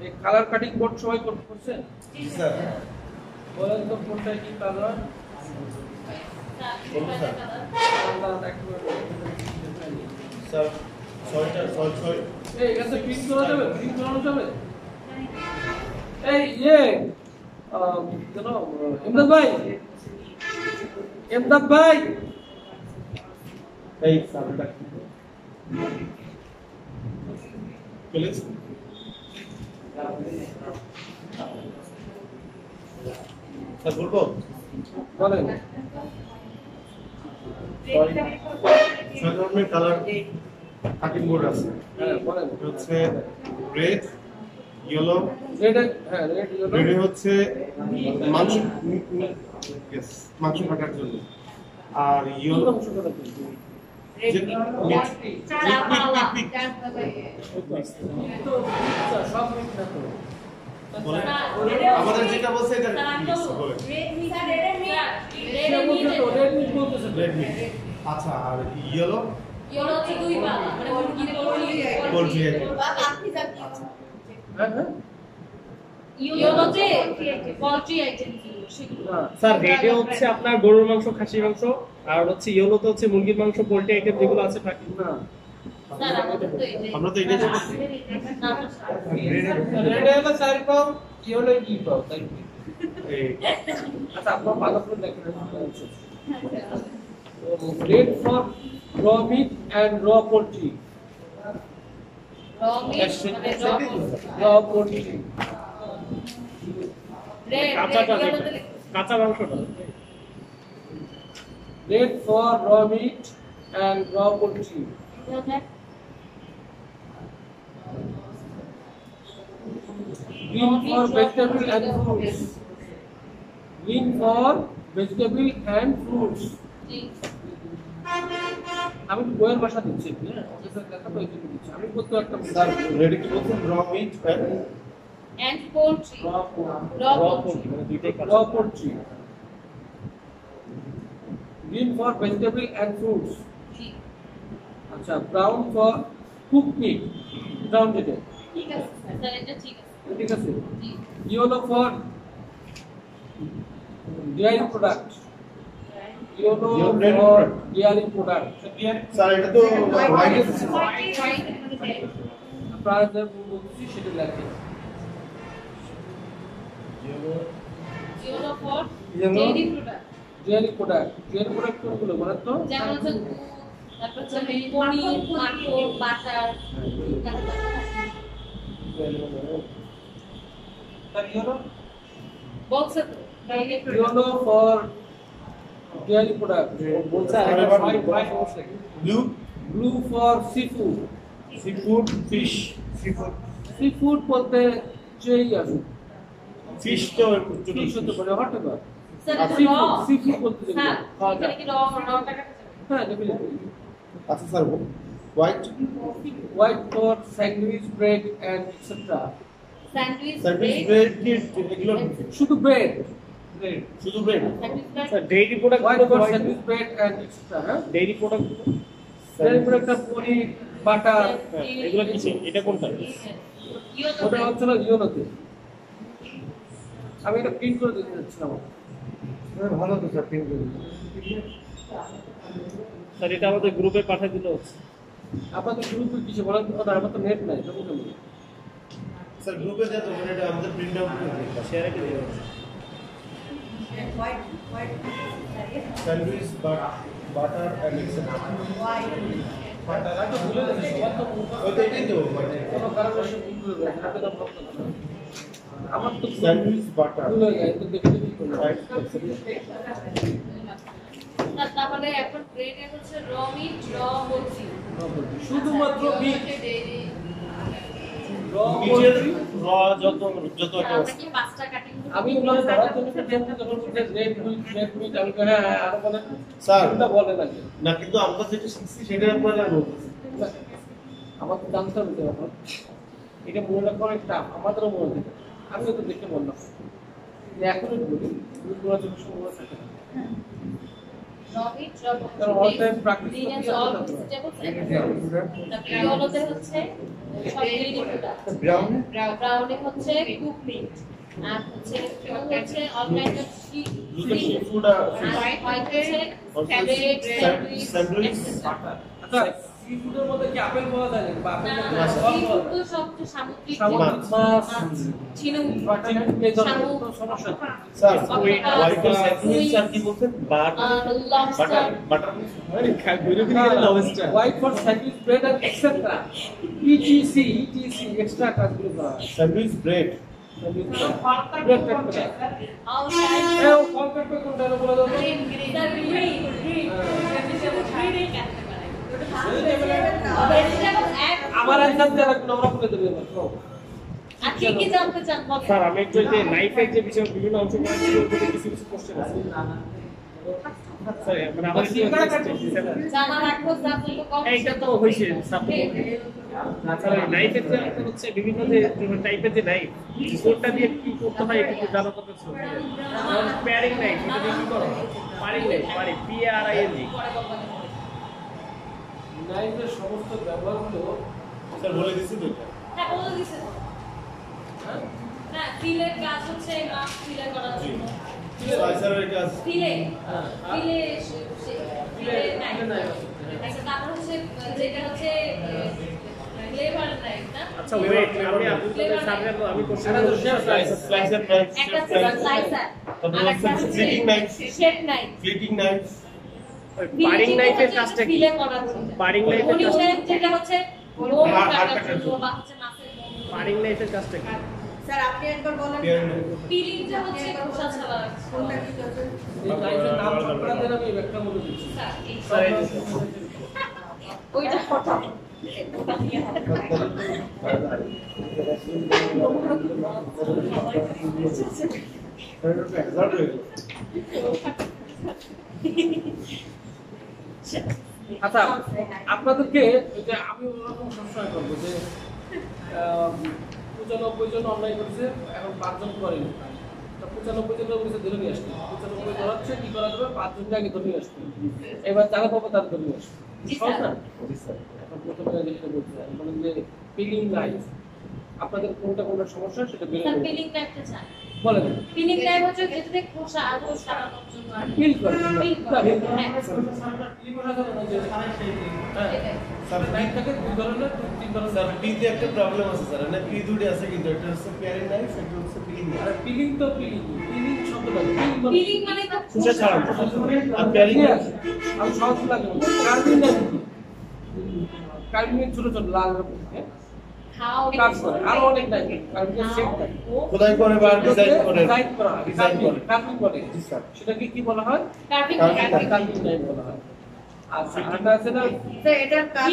এই কালার কাটিং বোর্ড সবাই করছেন স্যার বলেন তো কোনটা কি কালার স্যার ছয় এই এখানে প্রিন্ট করা যাবে প্রিন্ট করানো যাবে এই জানো এমদাদ ভাই এই স্যারটা প্লিজ স্যার বলবো বলেন ছয় ধরনের কালার কাটিং বোর্ড আছে। হ্যাঁ বলেন এটা হচ্ছে রেড, ইয়েলো, রেড হ্যাঁ রেড ইয়েলো রেডে হচ্ছে মাংস yes, মাংস কাটার জন্য, আর ইয়েলো অংশ করা যে মিট তো সব মিট না তো বলে আমাদের যেটা বলছে এটা বলে রেড মিট বলতেছে রেড মিট। আচ্ছা, আর ইয়েলো পোলট্রি আইটেম। হ্যাঁ হ্যাঁ না স্যার, রেডে হচ্ছে আপনার গরুর মাংস, খাসির মাংস, আর হচ্ছে ইয়েলোতে হচ্ছে মুরগির মাংস, পোল্ট্রি আইটেম যেগুলো আছে বাকি। না আমরা তো এটাই জানি। রেড হলো 4 পাও ইয়েলো 2 পাও তাই এই আচ্ছা আপনারা ভালো করে দেখেন রেড ফর র মিট এন্ড র পোল্ট্রি র পোল্ট্রি কাঁচাটা যেটা, কাঁচা মাংসটা। red for raw meat and raw poultry. Green for vegetable and fruits. Green for vegetable and fruits. আমি তো বইয়ের ভাষা দিচ্ছি হ্যাঁ অফিসার কথা বই দিচ্ছি আমি বলতে একটা স্যার রেডি কি বলছেন? র meet and poultry. raw poultry. মানে দুইটাই কাঁচা। raw poultry. Green for vegetable and fruits. আচ্ছা brown for cooked meat. brown যেটা ঠিক আছে স্যার, এটা ঠিক আছে। ঠিক আছে জি। yellow for dairy product. Yellow dairy for product. dairy product. Sir এটা তো হোয়াইট আপনারা যে বলছি সেটা লেখেন Yellow for Yellow. dairy product. dairy product কোনগুলো বলেন তো যেমন হচ্ছে দুধ, তারপর হচ্ছে পনির, মাখন, বাটার, বলছে তো dairy product. yellow for dairy product. বলছে blue blue for seafood. Seafood fish seafood বলতে যেই আছে ফিশ তো ফিশ হতে পারে হতে পারে স্যার, আর এটা raw। seafood বলতে যেগুলো স্যার, খাওয়া এখানে যায় কি raw টাকা হ্যাঁ definitely আচ্ছা sir white white for sandwich bread and etc. Sandwich service bread কি এগুলো শুধু ব্রেড শুধু bread? Sir dairy product white for sandwich bread and extra হ্যাঁ ডেইরি প্রোডাক্ট ডেইরি প্রোডাক্টটা পনির বাটার এগুলো কি এটা কোনটা? ওটা হচ্ছে না ইউনোতে আমি এটা প্রিন্ট করে দিতে চাচ্ছিলাম ভালো তো স্যার প্রিন্ট করে দিতে স্যার এটা আমাদের গ্রুপে পাঠিয়ে দিলে হচ্ছে। আপনাদের গ্রুপে কিছু বলেন তো আমার তো নেট নাই তখন কেমন স্যার গ্রুপে দেয় তো এটা আমাদের প্রিন্ট আউট করে দিই শেয়ারে কি দিবেন? White white sandwich butter and extra butter তো ভুলে গেছি সবার তো ওই তো এটাই তো মানে কোনো কারণে সে ভুলে গেছে এটা তো ভাবতাম না আমার তো স্যান্ডউইচ বাটার ভুলে গেছে তো দেখে কি করব না তাহলে এখন ব্রেডে হচ্ছে র মিট র হোলসি শুধুমাত্র বিট ডেইরি নিচের র যত একটা আমরা কি পাঁচটা কাটিং আমি ওনার ধরার জন্য টেনশন যখন বলতে রেড মিট আমি হ্যাঁ আর বলে স্যার এটা বলে না না কিন্তু আমরা যেটা শিখছি সেটা আপনারা বলতেছি আমার তো জানতে হবে এখন এটা মনে রাখা অনেক টাফ আমাদেরও মনে থাকে আমিও তো দেখে বললাম এখনই বলি পুরো জন্য সময় থাকে না র মিট র কারণ all time practice গ্রিন করতে অল হবে। ভেজিটেবলস পিওলোতে হচ্ছে সব ডেইরি প্রোডাক্ট ব্রাউনে হচ্ছে কুক মিট আর হচ্ছে all kind of sea food white হচ্ছে ক্যাবেজ স্যান্ডউইচ আচ্ছা সি ফুডের মধ্যে কি আপেল পাওয়া যায় নাকি বা আপেল না ফল সি পাওয়া ফুড যায়? তো সব তো সামুদ্রিক সামুদ্রিক মাছ ঝিনুক এই ধরনের তো সমস্যা নেই। স্যার হোয়াইট স্যান্ডউইচ আর কি বলছেন lobster butter white for sandwich bread and etcetera etc extra কাজগুলো করা হয় sandwich bread sandwich bread factory all এ ও কনসেপ্ট পে কোনটা হলো বলে দাও তো? আমার অ্যানসার যারা কোন আমরা বলে দেব এবার তো। আর কি কি জানতে চান বলেন? স্যার আমি একটু যে নাইফের যে বিষয় বিভিন্ন অংশ পড়াচ্ছি ওর মধ্যে কিছু কিছু কোশ্চেন আছে স্যার মানে আমার জানা রাখবো জানতে তো কম এইটা তো হইছে স্যার নাইফের যে আপনার হচ্ছে বিভিন্ন যে টাইপের যে নাইফ কোনটা দিয়ে কি করতে হয় একটু জানা দরকার ছিল যেমন প্যারিং নাইফ এটা দিয়ে কি করো পারিং নাইফ পারি PARING নাইফের সমস্ত ব্যবহারগুলো স্যার বলে দিছি তো এটা হ্যাঁ বলে দিছে তো। হ্যাঁ ফিলের কাজ হচ্ছে মাছ ফিলে করার জন্য স্লাইসারের কাজ ফিলে হ্যাঁ, ফিলে ফিলে নাই নাই। আচ্ছা তারপর হচ্ছে যেটা হচ্ছে ফ্লেভার নাইফ না আচ্ছা ওয়েট আমি আপনাদের সামনে আমি কোশ্চেন এটা তো শেয়ার প্রাইস স্লাইসার নাইফ একটা স্লাইসার তারপর আর হচ্ছে একটা হচ্ছে ফ্লিটিং নাইফ শেড নাইফ ফ্লিটিং নাইফ পারিং নাইফের কাজটা কি ফিলে করার জন্য পারিং নাইফের উনি কাজটা যেটা হচ্ছে লোম কাটার জন্য বা হচ্ছে মাছের লোম পারিং নাইফের কাজটা কি স্যার আপনি একবার বলেন পিলিং যে হচ্ছে খোসা ছাড়া কোনটা কি করছেন এই নাইফের নাম আপনাদের আমি ব্যাখ্যা বলে দিচ্ছি স্যার এই স্যার এই যে ওইটা হঠাৎ আচ্ছা আপনাদেরকে এটা আমি ওরকম সবসময় করবো যে 95 জন অনলাইন করেছে এখন 5 জন করেনি তো 95 জন করেছে ধরে নিয়ে আসতে 95 ধরাচ্ছে কি করা যাবে 5 জনকে আগে ধরে নিয়ে আসতে এবার যারা পাবো তারা ধরে নিয়ে আসবে সহজ না এখন প্রথমে যেটা বলতে চাই মানে যে পিলিং লাইফ আপনাদের কোনটা কোনটা সমস্যা সেটা বের স্যার করে পিলিং নাইফটা চাই বলেন পিলিং নাইফ হচ্ছে যেটাতে খোসা আলো ছাড়ানোর জন্য আর কি। ফিল করেন Peel করে, হ্যাঁ। স্যার নাইফটাকে দুই ধরনের তিন ধরনের স্যার পিতে একটা প্রবলেম আছে স্যার না পি দুটো আছে কিন্তু একটা হচ্ছে প্যারিং নাইফ একটা হচ্ছে পিলিং নাইফ আর পিলিং তো পিলিং শব্দটা পিলিং মানে তো খোসা ছাড়ানো আর প্যারিং নাইফ আমি সহজ লাগে কার্বিং না কার্বিং ছোট ছোট লাল রকম খাও কাজ করে আরো অনেক নাই কার্বিং এর শেপ থাকে খোদাই করে বা ডিজাইন করে ডিজাইন করা হয় ডিজাইন করে কার্বিং করে জি স্যার সেটাকে কি বলা হয় কার্ভিং কার্বিং নাইফ বলা হয় আর আরেকটা আছে না স্যার এটার কাজ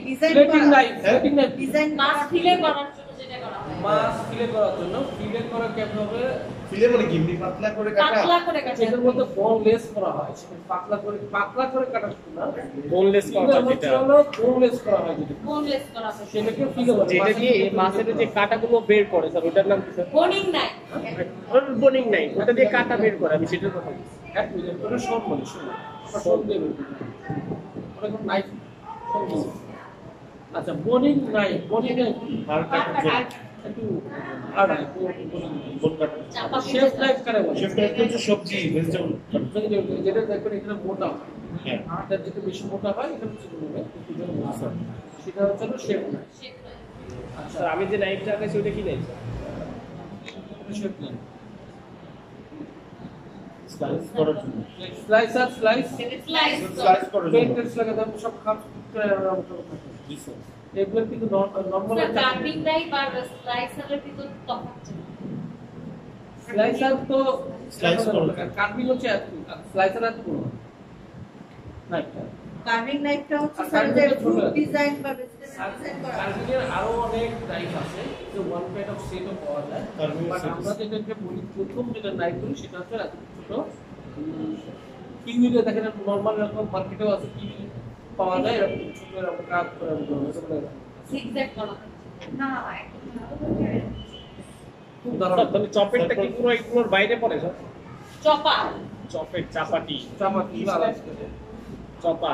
design plating knife plating knife design মাছ ফিলে করার জন্য যেটা করা হয় মাছ ফিলে করার জন্য ফিলে করা কেমন হবে ফিলে মানে কি এমনি পাতলা করে কাটা? পাতলা করে কাটা এটার মধ্যে বোনলেস করা হয়, সেটা পাতলা করে কাটা শুধু না, বোনলেস করা ফিলের যেটা মধ্যে হলো বোনলেস করা হয় যেটা, বোনলেস করা হয় সেটাকে ফিলে বলে। যেটা দিয়ে এই মাছের যে কাটাগুলো বের করে স্যার ওটার নাম কি স্যার? বোনিং নাই বোনিং নাই, ওটা দিয়ে কাটা বের করে, আমি সেটার কথা বলছি। এক মিনিট, ওটা শোন বলি, শোন আমরা শোন দিয়ে বের করি। ওটা কোনো নাইফ শোন বলি। আচ্ছা, বোনিং নাই, বোনিং নাই আর কাটা একটু হার্ড হয়, বোন কাটা। চাপা শেফ নাইফ কারে বলে? শেফ টাইপ হচ্ছে সবজি ভেজিটেবল। যেটা দেখবেন এখানে মোটা হয়, হ্যাঁ এটা যেটা বেশি মোটা হয় এখানে ছোট হবে, সেটা হচ্ছে শেফ নাইফ। আচ্ছা, স্যার আমি যে নাইফটা আঁকাইছি ওটা কি নাইফ? শেফ নাইফ, স্লাইস করার জন্য। স্লাইসার, স্লাইস স্লাইস স্লাইস করার জন্য। পেইন্টেড লাগে দাম সব খাপ জি স্যার। এগুলো কিন্তু নরমাল কার্ভিং নাই বা স্লাইসারের ভিতর তফাৎ স্লাইসার তো Slice করো। কার্ভিং হচ্ছে স্লাইসার এত বড় না। কার্ভিং নাইফটা হচ্ছে আর স্যার যে carving টা ফ্রুট ছোট। ডিজাইন বা ভেজিটেবল ডিজাইন করা কার্ভিং এর আরো অনেক নাইফ আছে, যে ওয়ান কাইন্ড অফ সেটও পাওয়া যায়। Carving এর বাট set আমরা যেটাকে বলি প্রথম যেটা নাইফ বলি সেটা হচ্ছে এত ছোট। কিউইতে দেখেন নরমাল এরকম মার্কেটেও আছে, কিউই পাওয়া যায় এরকম ছোট এরকম কাজ করে জিগজ্যাগ করা না খুব স্যার দারুণ। তাহলে চপেরটা কি পুরো এগুলোর বাইরে পড়ে স্যার? চপা চপের চাপাটি, চাপা কি আলাদা চপা,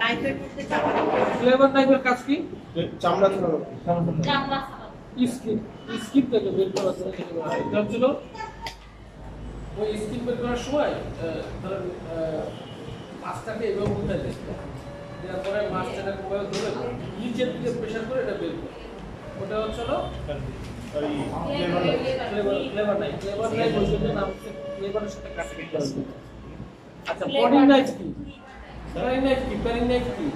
নাইফের মধ্যে চাপা ফ্লেভার নাইফের কাজ কি? চামড়া ছাড়ানো। চামড়া স্কিপ থেকে বের করা যায়। এটা হচ্ছিল ওই স্কিপ বের করার সময় ধরেন মাছটাকে এভাবে উল্টে দেয়, দেওয়ার পরে মাছটাকে এভাবে ধরে নিচের দিকে প্রেশার করে এটা বের করে, ওটা হচ্ছিল ফ্লেভার নাইফ। ফ্লেভার নাইফ ওই জন্য নাম হচ্ছে ফ্লেভারের সাথে কাটাকাটি করা যায়। আচ্ছা, বডি নাইফ কি? প্যারিং নাইফ কি? প্যারিং নাইফ কি?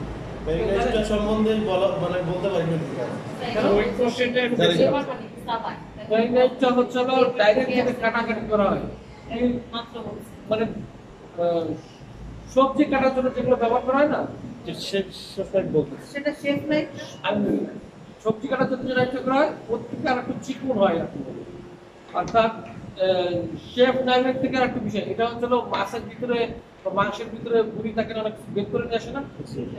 এটা সম্বন্ধে মানে বলতে পারি না ঠিক আছে। ওই কোশ্চেনটা একটু জানি বেশি। না। প্যারিং নাইফটা হচ্ছে ডাইরেক্ট যেটা কাটাকাটি করা হয়, মাত্র বলছি মানে সবজি কাটার জন্য যেগুলো ব্যবহার করা হয় না, শেফ টাইপ বলতে। সেটা শেফ নাইফ আমি সবজি কাটার জন্য যে নাইফটা করা হয় ওর থেকে আর একটু চিকন হয় এরকম। অর্থাৎ শেফ নাইফের থেকে আর একটু বিষয়, এটা হচ্ছে মাছের ভিতরে বা মাংসের ভিতরে গুড়ি থাকে না, অনেক বের করে নিয়ে আসে না,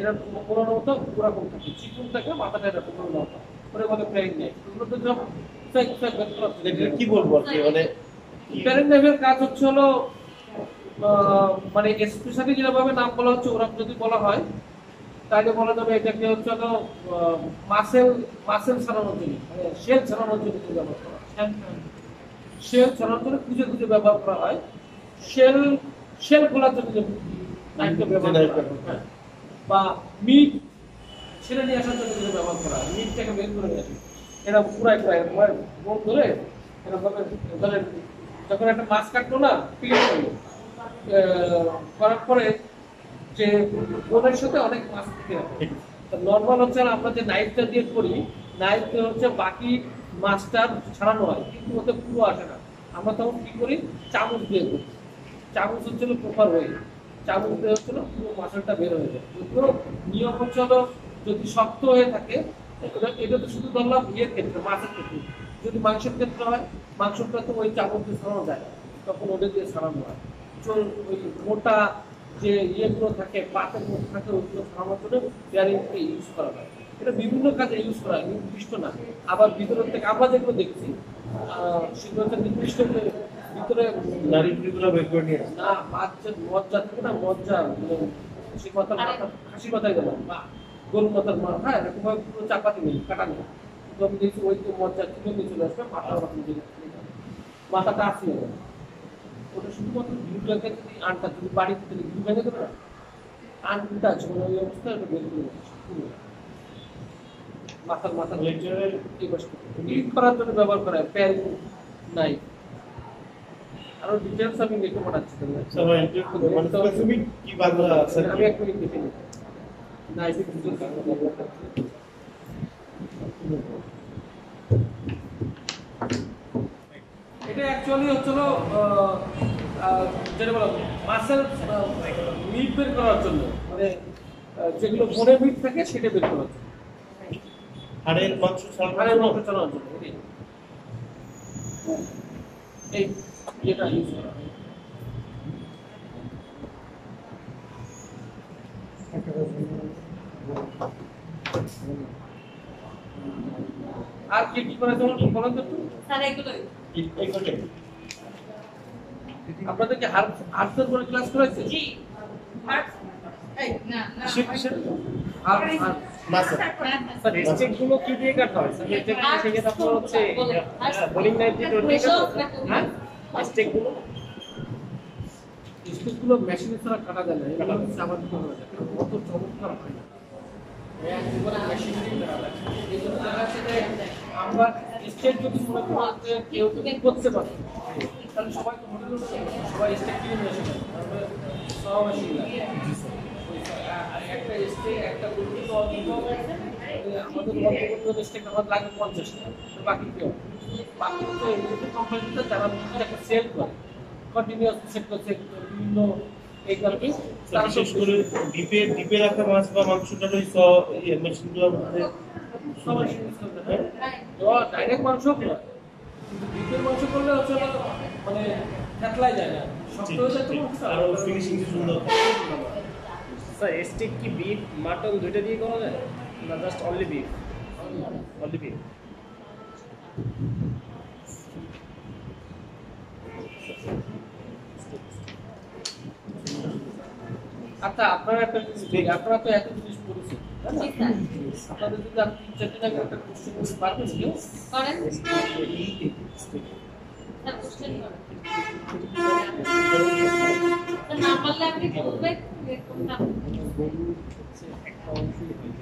এটা পুরোনো মতো ওরকম থাকে, চিকন থাকে, মাথাটা এরকম পুরোনো মতো ওরে বলে প্যারিং নাইফ। এগুলো তো সব ফেক বের করা এটা কি বলবো আর কি মানে প্যারিং নাইফের কাজ হচ্ছে হলো মানে স্পেশালি যেভাবে নাম বলা হচ্ছে ওরকম যদি বলা হয় তাহলে বলা যাবে এটাকে হচ্ছে হলো মাসেল ছাড়ানোর জন্য, মানে শেল ছাড়ানোর জন্য ব্যবহার করা হয়। শেল ছাড়ানোর জন্য খুঁজে খুঁজে ব্যবহার করা হয়। শেল খোলার জন্য যে নাইফটা ব্যবহার করা হয়, হ্যাঁ। বা মিট ছেড়ে নিয়ে আসার জন্য যেটা ব্যবহার করা হয়, মিটটাকে বের করে নিয়ে আসে, এটা পুরাই বোন ধরে এরকম ধরে যখন একটা মাছ কাটলো না পিলে করলো, করার পরে যে বোনের সাথে অনেক মাছ থেকে রাখে। নর্মাল হচ্ছে আমরা যে নাইফটা দিয়ে করি, নাইফটা হচ্ছে বাকি মাছটা ছাড়ানো হয় কিন্তু ওতে পুরো আসে না। আমরা তখন কি করি, চামচ দিয়ে করি। চামচ হচ্ছিল প্রপার ওয়ে, চামচ দিয়ে হচ্ছিল পুরো মাছটা বের হয়ে যায়। যদিও নিয়ম হচ্ছে হলো যদি শক্ত হয়ে থাকে, এটা তো শুধু ধরলাম ইয়ের ক্ষেত্রে, মাছের ক্ষেত্রে। যদি মাংসের ক্ষেত্রে হয়, মাংসটা তো ওই চামচ দিয়ে ছাড়ানো যায়, তখন ওদের দিয়ে ছাড়ানো হয়। ওই মোটা যে ইয়েগুলো থাকে, পাতের মধ্যে থাকে, ওইগুলো ছাড়ানোর জন্য প্যারিংকে ইউজ করা হয়। এটা বিভিন্ন কাজে ইউজ করা হয়, নির্দিষ্ট না। আবার ভিতরের থেকে আমরা যেগুলো দেখছি সেগুলো হচ্ছে নির্দিষ্ট ভিতরে নারী পুরীগুলো বের করে নিয়ে আসে। না, মজ্জা থাকে না, মজ্জা সে মাথার মাথা খাসি মাথায় গেলাম বা গরু মাথার মাথা এরকম ভাবে পুরো চাপাতি নেই, কাটা নেই। তো আমি দেখছি ওই তো মজ্জা তুলে নিয়ে চলে আসবে, মাথাটা আসলে ওটা শুধুমাত্র ভিউটাকে যদি আনটা যদি বাড়িতে দিলে ভিউ ভেঙে দেবে না, আনটা আছে মানে ওই অবস্থায় ওটা বের করে মাথার লেকচারের ক্লিন করার জন্য ব্যবহার করা হয় প্যারিং নাইফ। আরো ডিটেইলস আমি লিখে পাঠাচ্ছি সবাই মানে স্পেসিফিক কি বাংলা আছে আমি এক মিনিট লিখে নিই। নাইফের ডিটেইলস এটা অ্যাকচুয়ালি হচ্ছিল যেটা বলো মাসেল মিট বের করার জন্য, মানে যেগুলো বোনের মিট থাকে সেটা বের করার জন্য, হাড়ের মাংস ছাড়ানো। হাড়ের মাংস চালানোর জন্য। এই এটা ইউজ করা হয়। আর কি কি করে তোমার বলেন তো একটু? স্যার এগুলোই আপনাদেরকে হার্টসের উপরে ক্লাস করেছে? জি এই না না স্যার স্টেক গুলো কি দিয়ে কাটা হয় স্যার এটা সেক্ষেত্রে আপনার হচ্ছে বোলিং নাইট দিয়ে টোয়েন্টি হ্যাঁ স্টেক গুলো স্টিকগুলো মেশিনে ছাড়া কাটা যায় না, এগুলো হচ্ছে আমার কি করা যায়, অত চমৎকার হয় না, একবারে মেশিন দিয়ে কাটা যায়। এই জন্য দেখা যাচ্ছে যে আমরা স্টেক যদি মনে করি যে কেউ যদি করতে পারে তাহলে সবাই তো মনে করছে সবাই স্টেক কিনে নিয়ে আসে, তারপরে সব মেশিন লাগে। আর একটা স্টেক একটা গুরুত্ব আমাদের গল্প স্টেক আমার লাগে 50 টাকা, তো বাকি কি হবে? বাকি তো এমনিতে কোম্পানিতে যারা একটা সেল করে কন্টিনিউয়াস সেট করছে বিভিন্ন এই কারণে তারা বিশেষ করে ডিপে রাখা মাছ বা মাংসটার ওই মেশিনগুলোর মধ্যে সবাই ইউজ করতে হয়। তো ডাইরেক্ট মাংস করে ডিপের মাংস করলে হচ্ছে মানে থেতলাই যায় না, শক্ত হয়ে যায়, তো আরো ফিনিশিং সুন্দর স্যার স্টেক কি বিফ মাটন দুইটা দিয়ে করা যায় না just only beef? Only beef. আচ্ছা আপনারা একটা জিনিস দেখি, আপনারা তো এত জিনিস পড়েছেন তাই না? জি স্যার আপনাদের যদি আর 3-4 দিন আগে একটা কোশ্চেন করতে পারবেন কেউ? করেন স্যার কোশ্চেন করেন স্যার না পারলে আপনি বলবেন যে কোনটা একটা অংশই হয়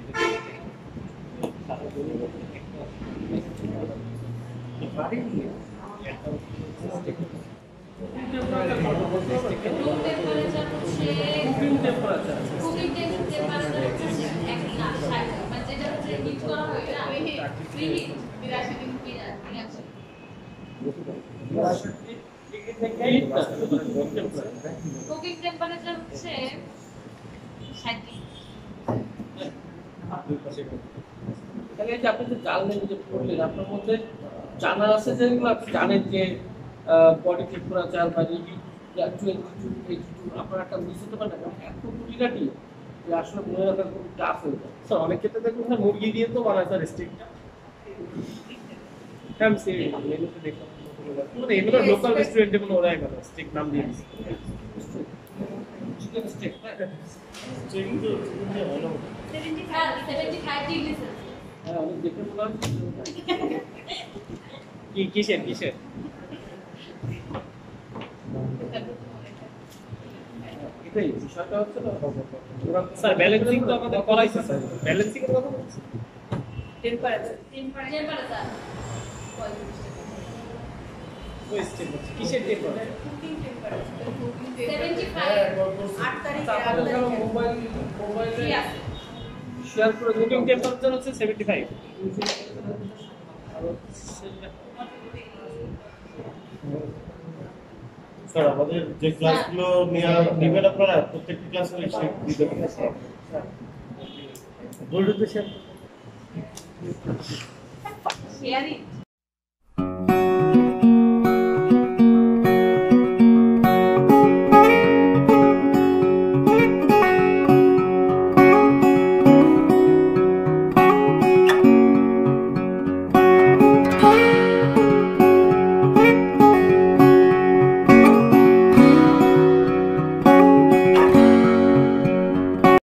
রুম টেম্পারেচার হচ্ছে কুকিং টেম্পারেচার কুকিং টেম্পারেচার হচ্ছে এক না 60 মানে যেটা হচ্ছে হিট করা হয় না প্রিহিট 82 ডিগ্রি কুকিং টেম্পারেচার হচ্ছে 60 তাহলে এই যে আপনি যে জানলেন যে পড়লেন আপনার মধ্যে জানা আছে যে এগুলো আপনি জানেন যে বডি টেম্পারেচার বা আপনার একটা মিস হতে পারে না, এত খুঁটিনাটি যে আসলে মনে রাখার খুব টাফ হয়ে যায়। স্যার অনেক ক্ষেত্রে দেখুন স্যার মুরগি দিয়ে তো বানায় স্যার স্টেকটা। হ্যাঁ আমি মেনুতে দেখলাম মানে এগুলো লোকাল রেস্টুরেন্টে কোনো ওরাই বানায় স্টেক নাম দিয়ে দিচ্ছে। চিকেন স্টেক যেগুলো হয় না 75 ডিগ্রি সেলসিয়াস হ্যাঁ আমি দেখে বললাম কি কিসের কিসের এটাই বিষয়টা হচ্ছে না ওরা স্যার ব্যালেন্সিং তো আমাদের করাইছে স্যার ব্যালেন্সিং এর কথা বলছি টেম্পারেচার টেম্পারেচার ওই স্টেক হচ্ছে কিসের টেম্পারেচার কুকিং টেম্পারেচার 75 8 তারিখে আপনাদের আপনাদের মোবাইলে কি আছে শেয়ার করে দিন কুকিং টেম্পারেচার হচ্ছে 75। স্যার আমাদের যে ক্লাসগুলো নেবেন আপনারা প্রত্যেকটি ক্লাসে দিতে পারেন গোল্ড শেয়ার শেয়ার ইট